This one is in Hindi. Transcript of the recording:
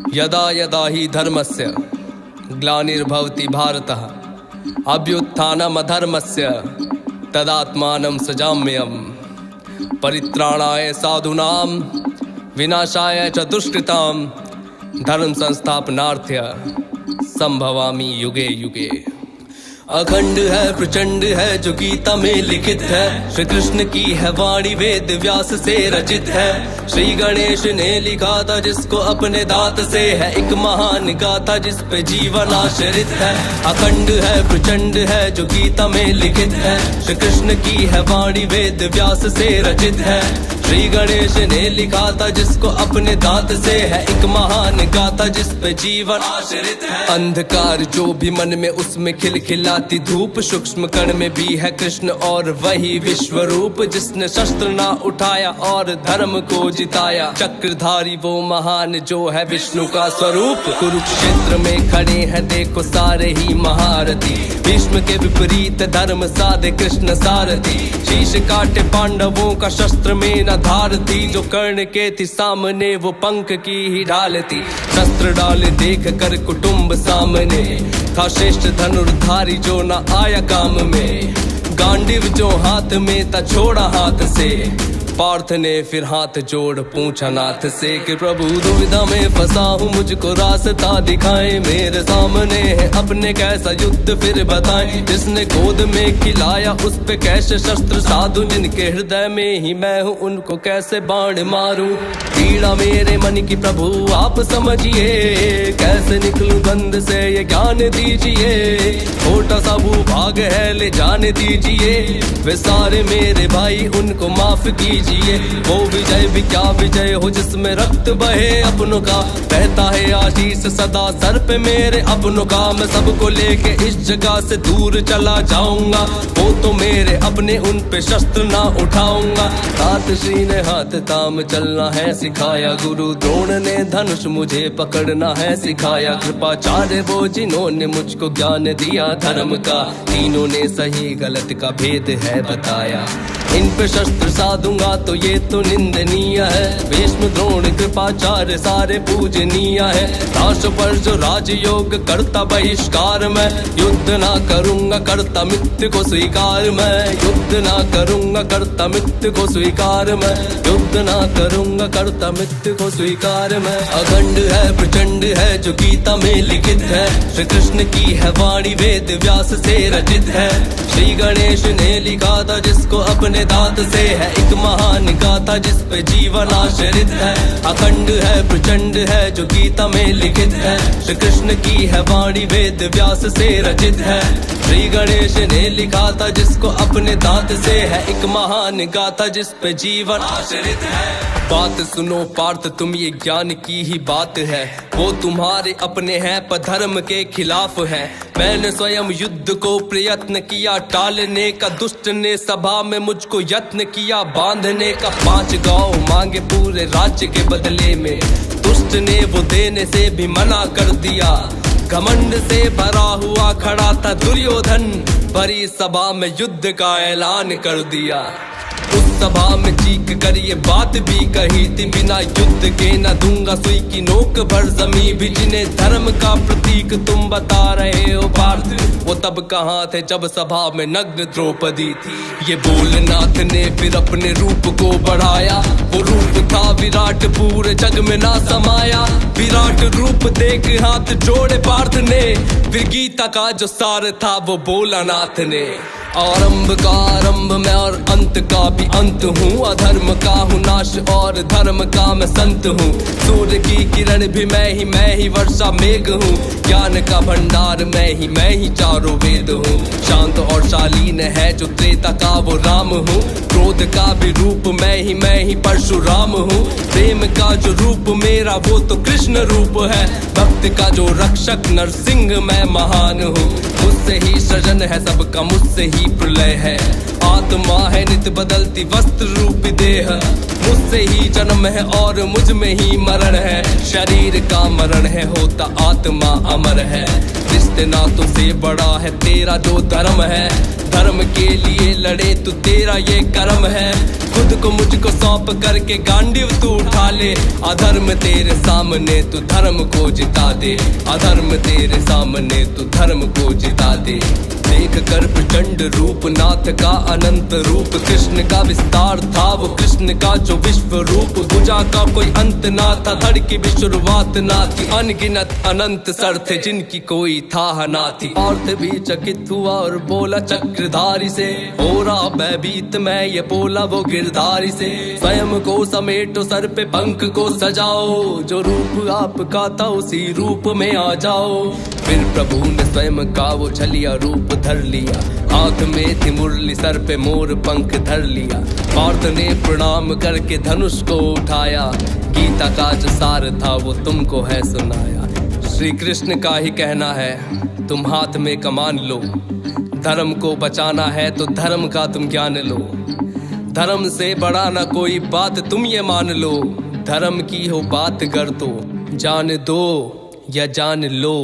यदा यदा हि धर्मस्य ग्लानिर्भवति भारतः अभ्युत्थानमधर्मस्य तदात्मानं सृजाम्यहम्। परित्राणाय साधूनां विनाशाय च दुष्कृतां धर्म संस्थापनार्थ्य संभवामि युगे युगे। अखंड है प्रचंड है जो गीता में लिखित है, श्री कृष्ण की है वाणी वेद व्यास से रचित है। श्री गणेश ने लिखा था जिसको अपने दांत से है एक महान गाथा जिस पे जीवन आश्रित है। अखंड है प्रचंड है जो गीता में लिखित है, श्री कृष्ण की है वाणी वेद व्यास से रचित है। श्री गणेश ने लिखा था जिसको अपने दांत से है एक महान गाथा जिस पे जीवन आश्रित है। अंधकार जो भी मन में उसमें खिलखिलाती धूप, सूक्ष्म कण में भी है कृष्ण और वही विश्व रूप। जिसने शस्त्र ना उठाया और धर्म को जिताया, चक्रधारी वो महान जो है विष्णु का स्वरूप। कुरुक्षेत्र में खड़े हैं देखो सारे ही महारथी, भीष्म के विपरीत धर्म साधे कृष्ण सारथी। शीश काटे पांडवों का शस्त्र में न धार थी, जो कर्ण के थी सामने वो पंख की ही ढाल थी। शस्त्र डाल देख कर कुटुंब सामने, था श्रेष्ठ धनुर्धारी जो न आया काम में। गांडीव जो हाथ में था छोड़ा हाथ से, पार्थ ने फिर हाथ जोड़ पूछा नाथ से कि प्रभु दुविधा में फंसा हूँ मुझको रास्ता दिखाएं। मेरे सामने है अपने कैसा युद्ध फिर बताएं, जिसने गोद में खिलाया उस पे कैसे शस्त्र साधु, जिनके हृदय में ही मैं हूँ उनको कैसे बाण मारूं। पीड़ा मेरे मन की प्रभु आप समझिए, कैसे निकलूं बंद से ये ज्ञान दीजिए। छोटा सा भूभाग है ले जाने दीजिए, वे सारे मेरे भाई उनको माफ कीजिए। वो विजय भी क्या विजय हो जिसमें रक्त बहे अपनों का, रहता है आशीष सदा सर पे मेरे अपनों का। मैं सबको लेके इस जगह से दूर चला जाऊंगा, वो तो मेरे अपने उन पे शस्त्र ना उठाऊंगा। तात श्री ने हाथ ताम चलना है सिखाया, गुरु द्रोण ने धनुष मुझे पकड़ना है सिखाया। कृपाचार्य वो जिन्होंने मुझको ज्ञान दिया धर्म का, तीनों ने सही गलत का भेद है बताया। इन पे शस्त्र साधूंगा तो ये तो निंदनीय है, भीष्म द्रोण कृपाचार्य सारे पूजनीय है। दास पर जो राजयोग करता बहिष्कार, मैं युद्ध ना करूंगा करता मित्र को स्वीकार। मैं युद्ध ना करूंगा करता मित्र को स्वीकार, मैं युद्ध ना करूंगा करता मित्र को स्वीकार। मैं अखंड है प्रचंड है जो गीता में लिखित है, श्री कृष्ण की है वाणी वेद व्यास से रचित है। श्री गणेश ने लिखा था जिसको अपने दांत से है एक महान गाथा जिस पे जीवन आश्रित है। अखंड है प्रचंड है जो गीता में लिखित है, श्री कृष्ण की है वाणी वेद व्यास से रचित है। श्री गणेश ने लिखा था जिसको अपने दांत से है एक महान गाथा जिस पे जीवन आश्रित है। बात सुनो पार्थ तुम ये ज्ञान की ही बात है, वो तुम्हारे अपने हैं पर धर्म के खिलाफ है। मैंने स्वयं युद्ध को प्रयत्न किया टालने का, दुष्ट ने सभा में मुझको यत्न किया बांधने का। 5 गांव मांगे पूरे राज्य के बदले में, दुष्ट ने वो देने से भी मना कर दिया। घमंड से भरा हुआ खड़ा था दुर्योधन, भरी सभा में युद्ध का ऐलान कर दिया। उस सभा में चीख कर ये बात भी कही थी, बिना युद्ध के न दूंगा सुई की नोक भर जमी भी। जिन्हें धर्म का प्रतीक तुम बता रहे हो पार्थ, वो तब कहाँ थे जब सभा में नग्न द्रौपदी थी। ये भोलेनाथ ने फिर अपने रूप को बढ़ाया, वो रूप था विराट पूरे जग में ना समाया। विराट रूप देख हाथ जोड़े पार्थ ने, फिर गीता का जो सार था वो भोलानाथ ने। आरंभ का आरंभ मैं और अंत का भी अंत हूँ, अधर्म का हूँ नाश और धर्म का मैं संत हूँ। सूर्य की किरण भी मैं ही वर्षा मेघ हूँ, ज्ञान का भंडार मैं ही चारों वेद हूँ। शांत और शालीन है जो त्रेता का वो राम हूँ, क्रोध का भी रूप मैं ही परशुराम हूँ। प्रेम का जो रूप मेरा वो तो कृष्ण रूप है, भक्त का जो रक्षक नरसिंह मैं महान हूँ। मुझसे ही सृजन है सबका, मुझसे ही प्रलय है। आत्मा है नित बदलती वस्त्र रूपी देह, मुझसे ही जन्म है और मुझ में ही मरण है। शरीर का मरण है होता आत्मा अमर है, रिश्ते नातों से बड़ा है तेरा जो धर्म है। धर्म के लिए लड़े तू, तेरा ये कर्म है। खुद को मुझको सौंप करके गांडीव तू उठा ले। अधर्म तेरे सामने तू धर्म को जिता दे, अधर्म तेरे सामने तू धर्म को जिता दे। देख कर प्रचंड रूप नाथ का अनंत रूप, कृष्ण का विस्तार था वो कृष्ण का जो विश्व रूप। भुजा का कोई अंत ना था, धड़ की भी शुरुआत ना थी। अनगिनत अनंत सर थे जिनकी कोई था ना थी। पार्थ भी चकित हुआ और बोला चक्रधारी से, हो रहा भयभीत मैं ये बोला वो गिरधारी से। स्वयं को समेटो सर पे पंख को सजाओ, जो रूप आपका था उसी रूप में आ जाओ। फिर प्रभु ने स्वयं का वो छलिया रूप धर लिया, हाथ में थी मुरली सर पे मोर पंख धर लिया। पार्थ ने प्रणाम करके धनुष को उठाया, गीता का जो सार था वो तुमको है सुनाया। श्री कृष्ण का ही कहना है तुम हाथ में कमान लो, धर्म को बचाना है तो धर्म का तुम ज्ञान लो। धर्म से बड़ा ना कोई बात तुम ये मान लो, धर्म की हो बात कर तो जान दो या जान लो।